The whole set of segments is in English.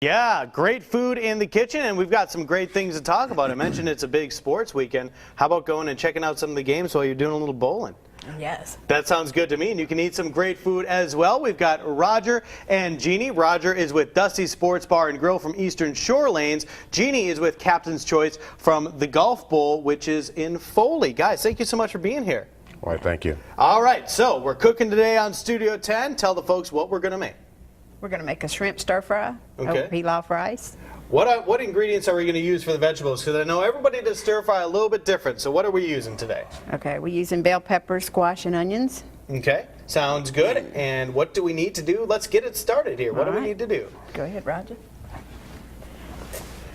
Yeah, great food in the kitchen, and we've got some great things to talk about. I mentioned it's a big sports weekend. How about going and checking out some of the games while you're doing a little bowling? Yes. That sounds good to me, and you can eat some great food as well. We've got Roger and Jeannie. Roger is with Dusty's Sports Bar and Grill from Eastern Shore Lanes. Jeannie is with Captain's Choice from the Golf Bowl, which is in Foley. Guys, thank you so much for being here. All right, thank you. All right, so we're cooking today on Studio 10. Tell the folks what we're going to make. We're going to make a shrimp stir fry Okay. over pilaf rice. What ingredients are we going to use for the vegetables? Because I know everybody does stir fry a little bit different. So what are we using today? Okay, we're using bell peppers, squash, and onions. Okay, sounds good. And what do we need to do? Let's get it started here. What do we need to do? Go ahead, Roger.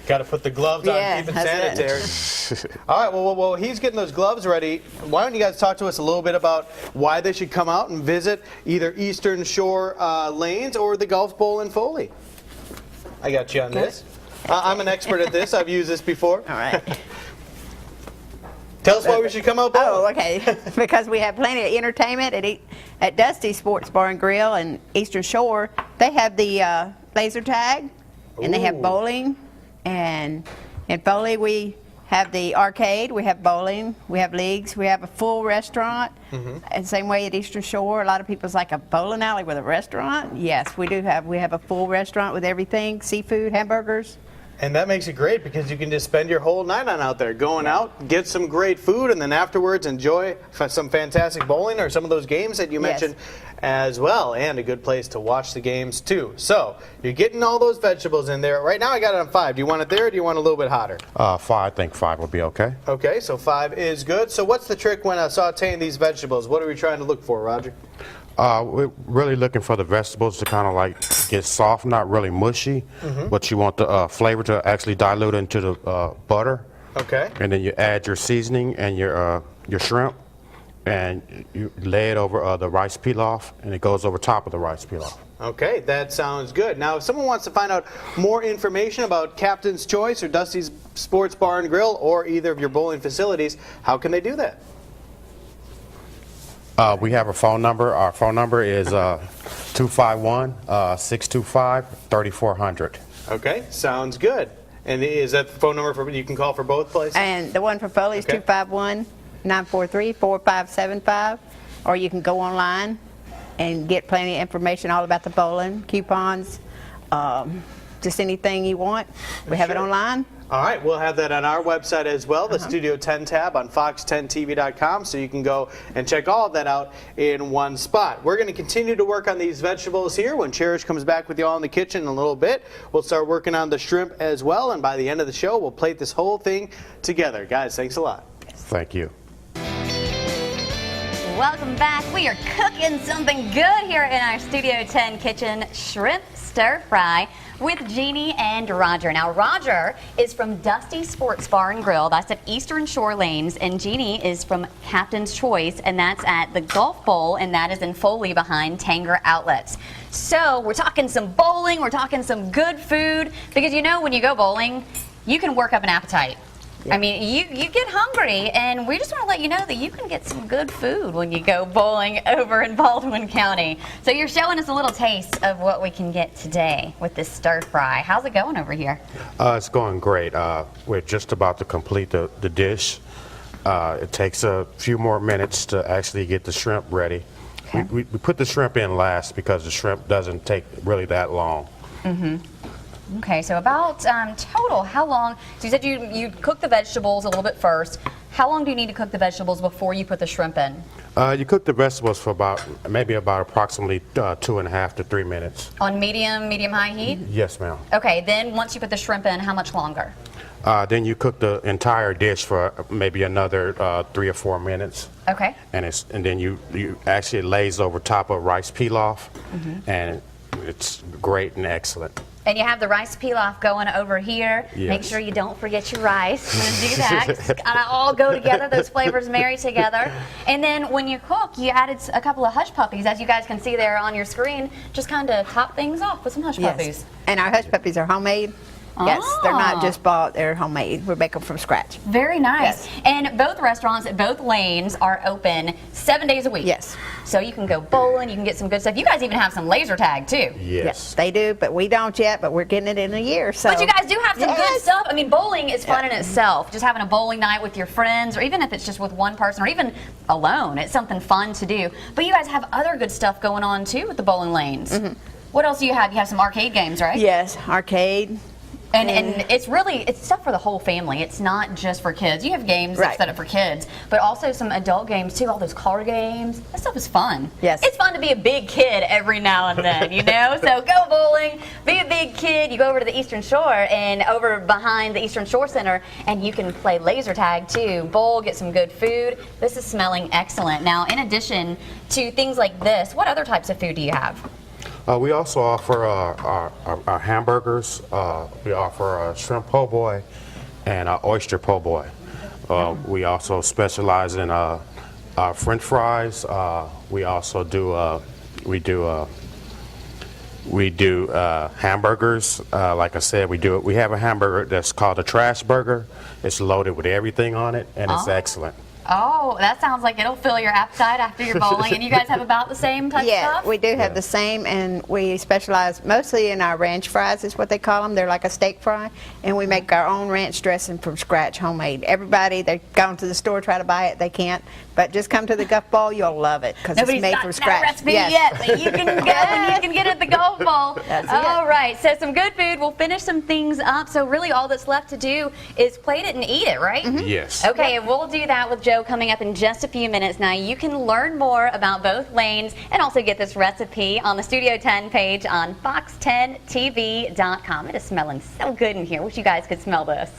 Got to put the gloves on, Yeah, keep it that's sanitary. All right, well, he's getting those gloves ready. Why don't you guys talk to us a little bit about why they should come out and visit either Eastern Shore Lanes or the Golf Bowl in Foley? I got you on this. I'm an expert at this. I've used this before. All right. Tell us why we should come out bowling. Oh, okay. Because we have plenty of entertainment at Dusty's Sports Bar and Grill and Eastern Shore. They have the laser tag, and they have Ooh. bowling. And in Foley, we have the arcade, we have bowling, we have leagues, we have a full restaurant. And same way at Eastern Shore, a lot of people's like a bowling alley with a restaurant. Yes, we do have. We have a full restaurant with everything: seafood, hamburgers. And that makes it great because you can just spend your whole night on out there, going out, get some great food, and then afterwards enjoy some fantastic bowling or some of those games that you mentioned as well, and a good place to watch the games too. So you're getting all those vegetables in there. Right now I got it on 5. Do you want it there or do you want it a little bit hotter? 5, I think 5 would be okay. Okay, so 5 is good. So what's the trick when sauteing these vegetables? What are we trying to look for, Roger? We're really looking for the vegetables to kind of like get soft, not really mushy, but you want the flavor to actually dilute into the butter. Okay. And then you add your seasoning and your shrimp, and you lay it over the rice pilaf, and it goes over top of the rice pilaf. Okay, that sounds good. Now, if someone wants to find out more information about Captain's Choice or Dusty's Sports Bar and Grill or either of your bowling facilities, how can they do that? We have a phone number. Our phone number is 251-625-3400. Okay, sounds good. And is that the phone number you can call for both places? And the one for Foley is Okay. 251-943-4575. Or you can go online and get plenty of information all about the bowling, coupons, just anything you want. We have it Sure. online. All right, we'll have that on our website as well, the Studio 10 tab on fox10tv.com, so you can go and check all of that out in one spot. We're going to continue to work on these vegetables here. When Cherish comes back with you all in the kitchen in a little bit, we'll start working on the shrimp as well, and by the end of the show, we'll plate this whole thing together. Guys, thanks a lot. Thank you. Welcome back. We are cooking something good here in our Studio 10 kitchen, shrimp stir fry with Jeannie and Roger. Now, Roger is from Dusty's Sports Bar and Grill. That's at Eastern Shore Lanes. And Jeannie is from Captain's Choice, and that's at the Golf Bowl, and that is in Foley behind Tanger Outlets. So we're talking some bowling, we're talking some good food, because you know when you go bowling, you can work up an appetite. I mean, you get hungry, and we just want to let you know that you can get some good food when you go bowling over in Baldwin County. So you're showing us a little taste of what we can get today with this stir fry. How's it going over here? It's going great. We're just about to complete the dish. It takes a few more minutes to actually get the shrimp ready. Okay. We put the shrimp in last because the shrimp doesn't take really that long. Okay, so about total, how long? So you said you cook the vegetables a little bit first. How long do you need to cook the vegetables before you put the shrimp in? You cook the vegetables for maybe about approximately 2.5 to 3 minutes. On medium-high heat? Yes, ma'am. Okay, then once you put the shrimp in, how much longer? Then you cook the entire dish for maybe another 3 or 4 minutes. Okay. And then you actually lays over top of rice pilaf, and it's great and excellent. And you have the rice pilaf going over here. Yes. Make sure you don't forget your rice. I'm going to do that. It's gotta all go together. Those flavors marry together. And then when you cook, you added a couple of hush puppies, as you guys can see there on your screen. Just kind of top things off with some hush puppies. And our hush puppies are homemade. Yes, they're Ah. not just bought, they're homemade. We make them from scratch. Very nice. Yes. And both restaurants at both lanes are open 7 days a week. Yes. So you can go bowling, you can get some good stuff. You guys even have some laser tag too. Yes. They do, but we don't yet, but we're getting it in a year. So. But you guys do have some good Yes. stuff. I mean, bowling is fun in itself. Just having a bowling night with your friends, or even if it's just with one person, or even alone, it's something fun to do. But you guys have other good stuff going on too with the bowling lanes. What else do you have? You have some arcade games, right? Yes, arcade. And it's stuff for the whole family. It's not just for kids. You have games Right. set up for kids, but also some adult games too. All those card games. That stuff is fun. Yes. It's fun to be a big kid every now and then, you know? So go bowling, be a big kid. You go over to the Eastern Shore and over behind the Eastern Shore Center, and you can play laser tag too. Bowl, get some good food. This is smelling excellent. Now, in addition to things like this, what other types of food do you have? We also offer our hamburgers. We offer shrimp po' boy and oyster po' boy. We also specialize in French fries. We also do we do hamburgers. Like I said, we have a hamburger that's called a trash burger. It's loaded with everything on it, and it's excellent. Oh, that sounds like it'll fill your appetite after your bowling. And you guys have about the same type of Yeah, stuff? we do have the same, and we specialize mostly in our ranch fries, is what they call them. They're like a steak fry, and we make our own ranch dressing from scratch, homemade. Everybody, they've gone to the store, try to buy it, they can't. But just come to the Golf Bowl, you'll love it, because it's Nobody's made got from that scratch. recipe Yes. yet, but you can go and you can get it at the Golf Bowl. That's it. All right, so some good food. We'll finish some things up. So really all that's left to do is plate it and eat it, right? Yes. Okay, and we'll do that with Joe coming up in just a few minutes. Now you can learn more about both lanes and also get this recipe on the Studio 10 page on fox10tv.com. It is smelling so good in here. Wish you guys could smell this.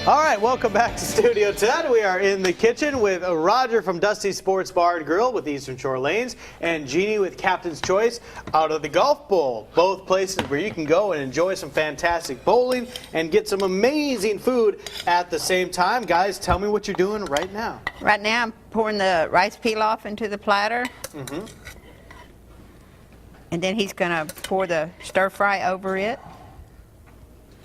All right, welcome back to Studio 10. We are in the kitchen with Roger from Dusty Sports Bar and Grill with Eastern Shore Lanes and Jeannie with Captain's Choice out of the Golf Bowl. Both places where you can go and enjoy some fantastic bowling and get some amazing food at the same time. Guys, tell me what you're doing right now. Right now, I'm pouring the rice pilaf into the platter. And then he's going to pour the stir fry over it.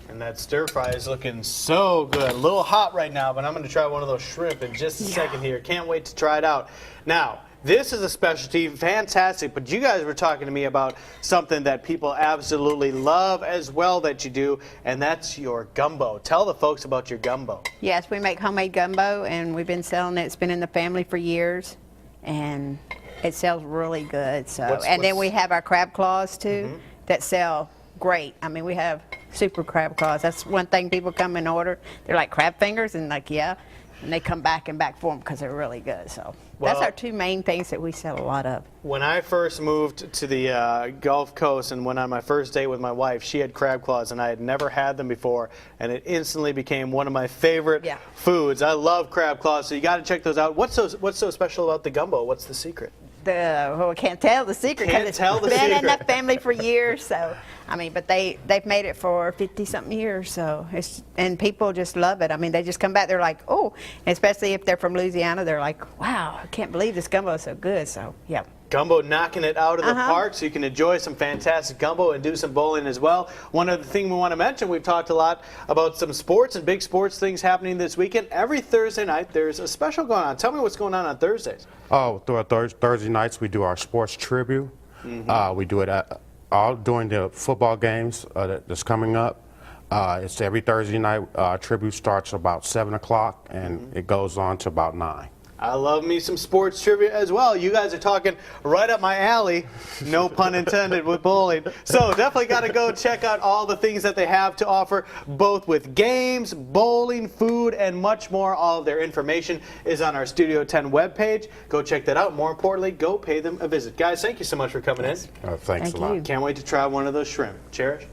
And that stir fry is looking so good. A little hot right now, but I'm going to try one of those shrimp in just a second here. Can't wait to try it out. Now, this is a specialty, fantastic, but you guys were talking to me about something that people absolutely love as well that you do, and that's your gumbo. Tell the folks about your gumbo. Yes, we make homemade gumbo, and we've been selling it. It's been in the family for years, and it sells really good. So, then we have our crab claws too that sell great. I mean, we have super crab claws. That's one thing people come and order. They're like crab fingers, and like, yeah, and they come back and back for them because they're really good. So that's our two main things that we sell a lot of. When I first moved to the Gulf Coast and went on my first date with my wife, she had crab claws, and I had never had them before, and it instantly became one of my favorite foods. I love crab claws, so you got to check those out. What's so special about the gumbo? What's the secret? Well, I can't tell the secret Can't because tell the it's been in secret. the family for years. So, I mean, but they've made it for 50-something years. So, and people just love it. I mean, they just come back. They're like, oh, and especially if they're from Louisiana, they're like, wow, I can't believe this gumbo is so good. So, yeah. Gumbo knocking it out of the park, so you can enjoy some fantastic gumbo and do some bowling as well. One other thing we want to mention, we've talked a lot about some sports and big sports things happening this weekend. Every Thursday night, there's a special going on. Tell me what's going on Thursdays. Oh, through our Thursday nights, we do our sports tribute. We do it all during the football games that's coming up. It's every Thursday night. Tribute starts about 7 o'clock, and it goes on to about 9. I love me some sports trivia as well. You guys are talking right up my alley, no pun intended, with bowling. So definitely got to go check out all the things that they have to offer, both with games, bowling, food, and much more. All of their information is on our Studio 10 webpage. Go check that out. More importantly, go pay them a visit. Guys, thank you so much for coming in. Thanks Thank a lot. you. Can't wait to try one of those shrimp. Cherish?